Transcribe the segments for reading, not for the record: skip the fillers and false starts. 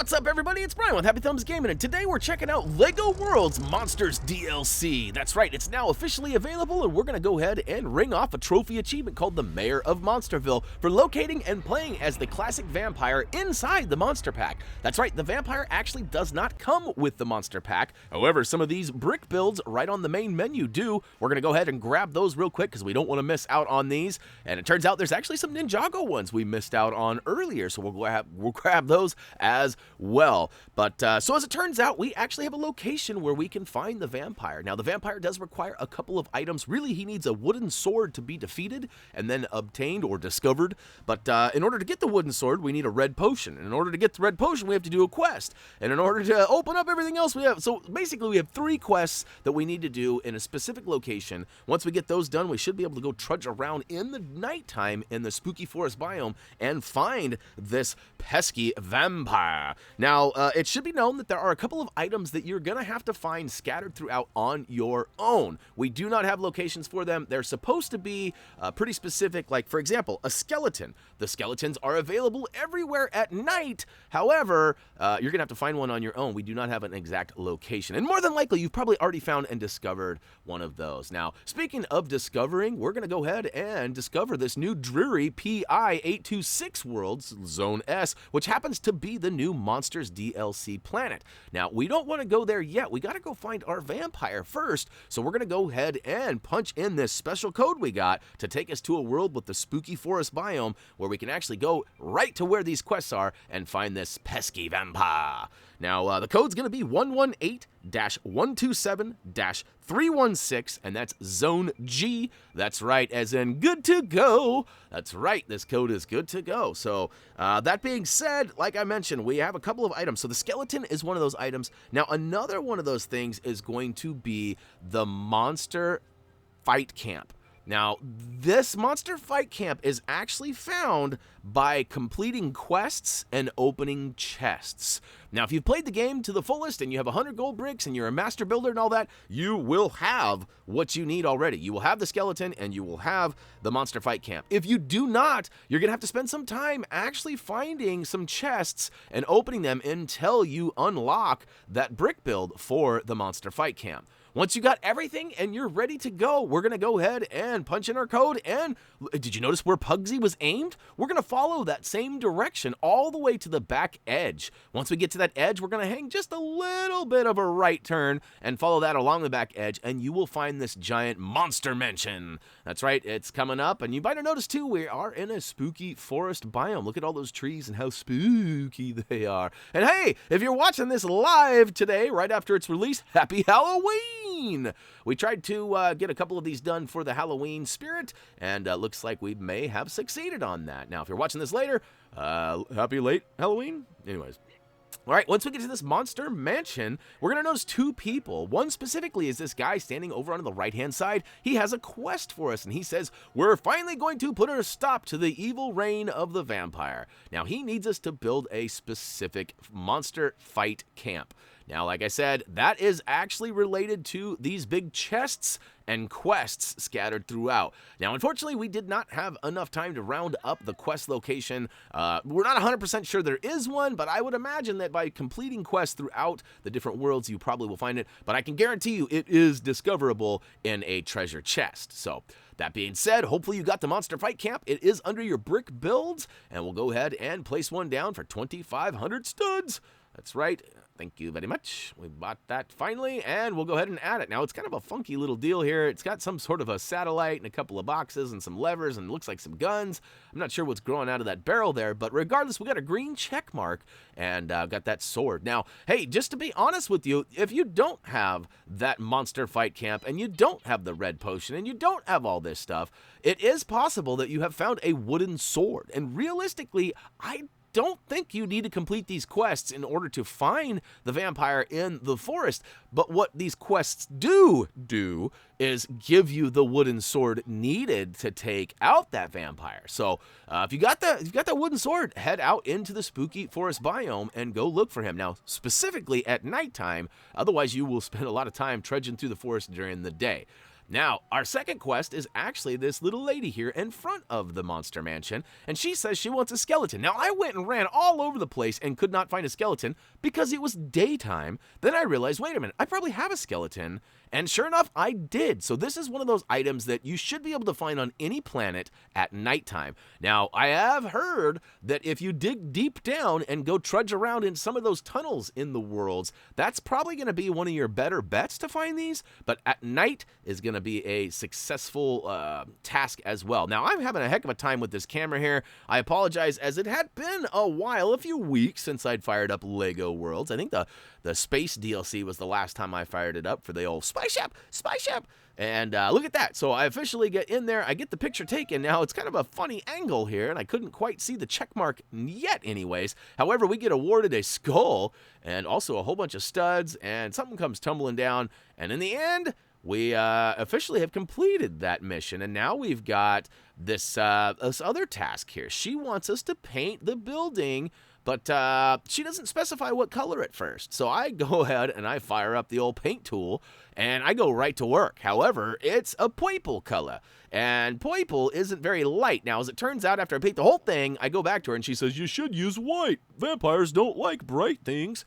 What's up, everybody? It's Brian with HappyThumbsGaming, and today we're checking out LEGO World's Monsters DLC. That's right, it's now officially available, and we're going to go ahead and ring off a trophy achievement called the Mayor of Monsterville for locating and playing as the classic vampire inside the monster pack. That's right, the vampire actually does not come with the monster pack. However, some of these brick builds right on the main menu do. We're going to go ahead and grab those real quick because we don't want to miss out on these. And it turns out there's actually some Ninjago ones we missed out on earlier, so we'll grab those as well. But so as it turns out, we actually have a location where we can find the vampire. Now, the vampire does require a couple of items. Really, he needs a wooden sword to be defeated and then obtained or discovered. But in order to get the wooden sword, we need a red potion. And in order to get the red potion, we have to do a quest. And in order to open up everything else, we have... So basically, we have 3 quests that we need to do in a specific location. Once we get those done, we should be able to go trudge around in the nighttime in the spooky forest biome and find this pesky vampire. Now, it should be known that there are a couple of items that you're going to have to find scattered throughout on your own. We do not have locations for them. They're supposed to be pretty specific, like, for example, a skeleton. The skeletons are available everywhere at night. However, you're going to have to find one on your own. We do not have an exact location. And more than likely, you've probably already found and discovered one of those. Now, speaking of discovering, we're going to go ahead and discover this new dreary PI-826 world, Zone S, which happens to be the new Monsters DLC planet. Now, we don't want to go there yet. We got to go find our vampire first. So we're going to go ahead and punch in this special code we got to take us to a world with the spooky forest biome where we can actually go right to where these quests are and find this pesky vampire. Now, the code's going to be 118-127-316, and that's Zone G. That's right, as in good to go. That's right, this code is good to go. So, that being said, like I mentioned, we have a couple of items. So the skeleton is one of those items. Now, another one of those things is going to be the monster fight camp. Now, this monster fight camp is actually found by completing quests and opening chests. Now, if you've played the game to the fullest and you have 100 gold bricks and you're a master builder and all that, you will have what you need already. You will have the skeleton and you will have the monster fight camp. If you do not, you're going to have to spend some time actually finding some chests and opening them until you unlock that brick build for the monster fight camp. Once you got everything and you're ready to go, we're going to go ahead and punch in our code. And did you notice where Pugsy was aimed? We're going to follow that same direction all the way to the back edge. Once we get to that edge, we're going to hang just a little bit of a right turn and follow that along the back edge, and you will find this giant monster mansion. That's right, it's coming up. And you might have noticed, too, we are in a spooky forest biome. Look at all those trees and how spooky they are. And hey, if you're watching this live today, right after it's released, happy Halloween! We tried to get a couple of these done for the Halloween spirit, and looks like we may have succeeded on that. Now, if you're watching this later, happy late Halloween. Anyways. All right, once we get to this monster mansion, we're going to notice 2 people. One specifically is this guy standing over on the right-hand side. He has a quest for us, and he says, we're finally going to put a stop to the evil reign of the vampire. Now, he needs us to build a specific monster fight camp. Now, like I said, that is actually related to these big chests and quests scattered throughout. Now, unfortunately, we did not have enough time to round up the quest location. We're not 100% sure there is one, but I would imagine that by completing quests throughout the different worlds, you probably will find it. But I can guarantee you it is discoverable in a treasure chest. So, that being said, hopefully you got the Monster Fight Camp. It is under your brick builds, and we'll go ahead and place one down for 2,500 studs. That's right. Thank you very much. We bought that finally, and we'll go ahead and add it. Now, it's kind of a funky little deal here. It's got some sort of a satellite and a couple of boxes and some levers and looks like some guns. I'm not sure what's growing out of that barrel there, but regardless, we got a green check mark and got that sword. Now, hey, just to be honest with you, if you don't have that monster fight camp and you don't have the red potion and you don't have all this stuff, it is possible that you have found a wooden sword. And realistically, I don't think you need to complete these quests in order to find the vampire in the forest, but what these quests do is give you the wooden sword needed to take out that vampire. So if you got that wooden sword, head out into the spooky forest biome and go look for him. Now, specifically at nighttime, otherwise you will spend a lot of time trudging through the forest during the day. Now, our second quest is actually this little lady here in front of the Monster Mansion, and she says she wants a skeleton. Now, I went and ran all over the place and could not find a skeleton because it was daytime. Then I realized, wait a minute, I probably have a skeleton, and sure enough, I did. So this is one of those items that you should be able to find on any planet at nighttime. Now, I have heard that if you dig deep down and go trudge around in some of those tunnels in the worlds, that's probably going to be one of your better bets to find these, but at night is going to be a successful task as well. Now, I'm having a heck of a time with this camera here. I apologize, as it had been a while, a few weeks since I'd fired up LEGO Worlds. I think the space DLC was the last time I fired it up for the old spaceship. And look at that. So I officially get in there. I get the picture taken. Now, it's kind of a funny angle here, and I couldn't quite see the check mark yet anyways. However, we get awarded a skull and also a whole bunch of studs, and something comes tumbling down. And in the end, we officially have completed that mission, and now we've got this other task here. She wants us to paint the building, but she doesn't specify what color at first. So I go ahead and I fire up the old paint tool, and I go right to work. However, it's a purple color, and purple isn't very light. Now, as it turns out, after I paint the whole thing, I go back to her, and she says, "You should use white. Vampires don't like bright things."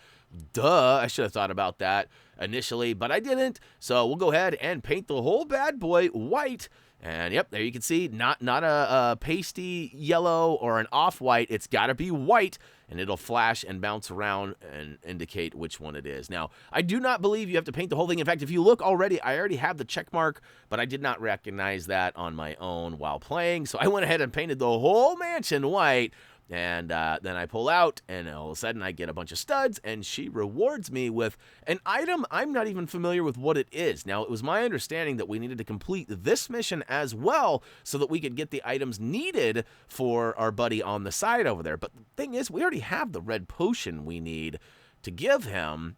Duh, I should have thought about that initially, but I didn't. So we'll go ahead and paint the whole bad boy white. And yep, there you can see, not a pasty yellow or an off-white. It's got to be white, and it'll flash and bounce around and indicate which one it is. Now, I do not believe you have to paint the whole thing. In fact, if you look already, I already have the check mark, but I did not recognize that on my own while playing. So I went ahead and painted the whole mansion white. And then I pull out, and all of a sudden I get a bunch of studs, and she rewards me with an item I'm not even familiar with what it is. Now, it was my understanding that we needed to complete this mission as well so that we could get the items needed for our buddy on the side over there. But the thing is, we already have the red potion we need to give him,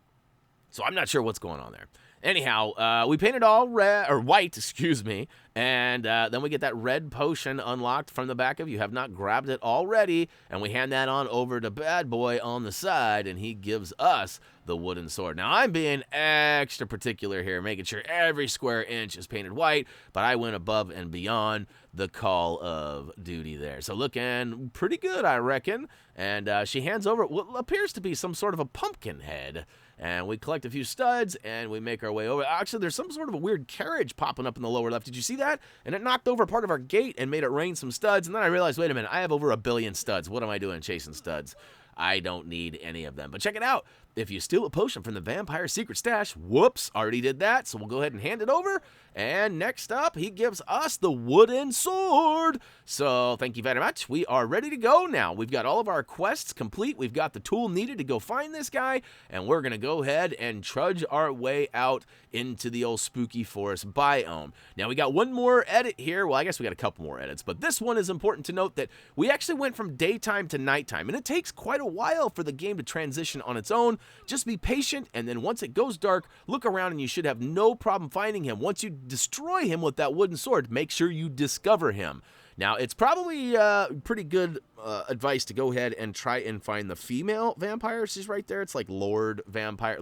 so I'm not sure what's going on there. Anyhow, we painted all red, or white, excuse me, and then we get that red potion unlocked from the back of you have not grabbed it already, and we hand that on over to Bad Boy on the side, and he gives us the wooden sword. Now, I'm being extra particular here, making sure every square inch is painted white, but I went above and beyond the call of duty there. So looking pretty good, I reckon, and she hands over what appears to be some sort of a pumpkin head. And we collect a few studs, and we make our way over. Actually, there's some sort of a weird carriage popping up in the lower left. Did you see that? And it knocked over part of our gate and made it rain some studs. And then I realized, wait a minute, I have over 1 billion studs. What am I doing chasing studs? I don't need any of them. But check it out. If you steal a potion from the vampire secret stash, whoops, already did that. So we'll go ahead and hand it over. And next up, he gives us the wooden sword. So thank you very much. We are ready to go now. We've got all of our quests complete. We've got the tool needed to go find this guy. And we're going to go ahead and trudge our way out into the old spooky forest biome. Now, we got one more edit here. Well, I guess we got a couple more edits. But this one is important to note that we actually went from daytime to nighttime. And it takes quite a while for the game to transition on its own. Just be patient, and then once it goes dark, look around and you should have no problem finding him. Once you destroy him with that wooden sword, make sure you discover him. Now, it's probably pretty good advice to go ahead and try and find the female vampire. She's right there. It's like Lordess Vamp. I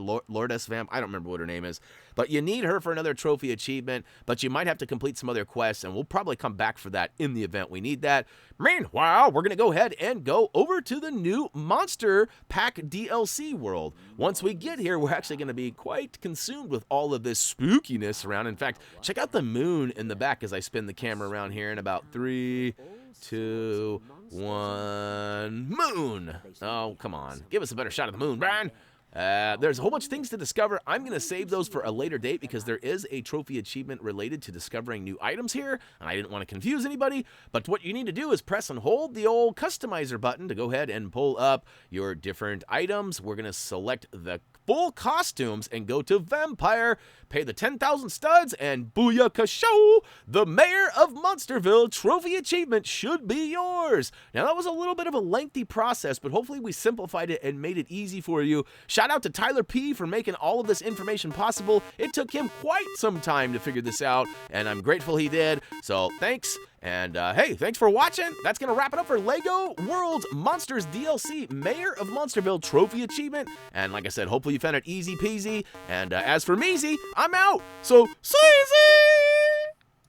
don't remember what her name is. But you need her for another trophy achievement. But you might have to complete some other quests, and we'll probably come back for that in the event we need that. Meanwhile, we're going to go ahead and go over to the new Monster Pack DLC world. Once we get here, we're actually going to be quite consumed with all of this spookiness around. In fact, check out the moon in the back as I spin the camera around here in about 3, 2, 1, moon. Oh, come on. Give us a better shot of the moon, Brian. There's a whole bunch of things to discover. I'm going to save those for a later date because there is a trophy achievement related to discovering new items here, and I didn't want to confuse anybody. But what you need to do is press and hold the old customizer button to go ahead and pull up your different items. We're going to select the full costumes and go to Vampire, pay the 10,000 studs, and booyaka show! The Mayor of Monsterville Trophy achievement should be yours! Now, that was a little bit of a lengthy process, but hopefully we simplified it and made it easy for you. Shout out to Tyler P. for making all of this information possible. It took him quite some time to figure this out, and I'm grateful he did. So, thanks. And, hey, thanks for watching. That's going to wrap it up for LEGO Worlds Monsters DLC Mayor of Monsterville Trophy Achievement. And like I said, hopefully you found it easy peasy. And as for Measy, I'm out. So, sleazy!